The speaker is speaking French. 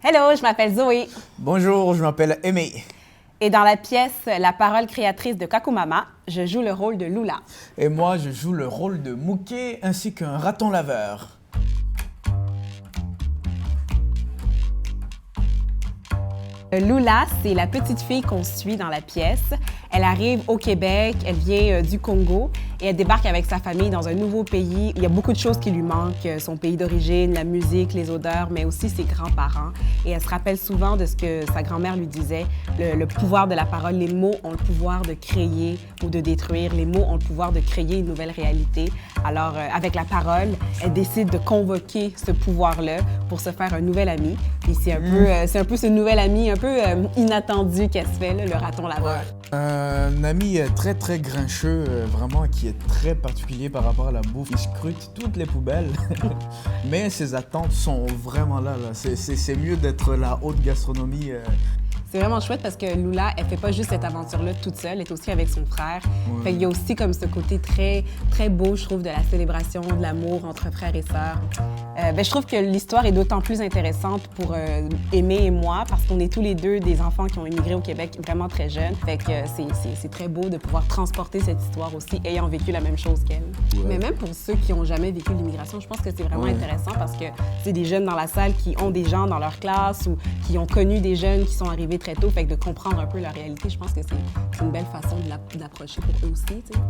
Hello, je m'appelle Zoé. Bonjour, je m'appelle Aimé. Et dans la pièce La parole créatrice de Kakumama, je joue le rôle de Lula. Et moi, je joue le rôle de Mouké ainsi qu'un raton laveur. Lula, c'est la petite fille qu'on suit dans la pièce. Elle arrive au Québec, elle vient du Congo et elle débarque avec sa famille dans un nouveau pays. Il y a beaucoup de choses qui lui manquent, son pays d'origine, la musique, les odeurs, mais aussi ses grands-parents. Et elle se rappelle souvent de ce que sa grand-mère lui disait, le pouvoir de la parole. Les mots ont le pouvoir de créer ou de détruire. Les mots ont le pouvoir de créer une nouvelle réalité. Alors, avec la parole, elle décide de convoquer ce pouvoir-là pour se faire un nouvel ami. Et c'est un peu ce nouvel ami un peu inattendu qu'elle se fait, là, le raton laveur. Un ami très très grincheux, vraiment qui est très particulier par rapport à la bouffe. Il scrute toutes les poubelles, mais ses attentes sont vraiment là. C'est mieux d'être la haute gastronomie. C'est vraiment chouette parce que Lula, elle fait pas juste cette aventure-là toute seule, elle est aussi avec son frère. Ouais. Fait qu'il y a aussi comme ce côté très, très beau, je trouve, de la célébration, de l'amour entre frères et sœurs. Je trouve que l'histoire est d'autant plus intéressante pour Aimé et moi parce qu'on est tous les deux des enfants qui ont immigré au Québec vraiment très jeunes. Fait que c'est très beau de pouvoir transporter cette histoire aussi, ayant vécu la même chose qu'elle. Ouais. Mais même pour ceux qui n'ont jamais vécu l'immigration, je pense que c'est vraiment intéressant parce que c'est des jeunes dans la salle qui ont des gens dans leur classe ou qui ont connu des jeunes qui sont arrivés très tôt. Fait que de comprendre un peu leur réalité, je pense que c'est une belle façon de l'approcher pour eux aussi, tu sais.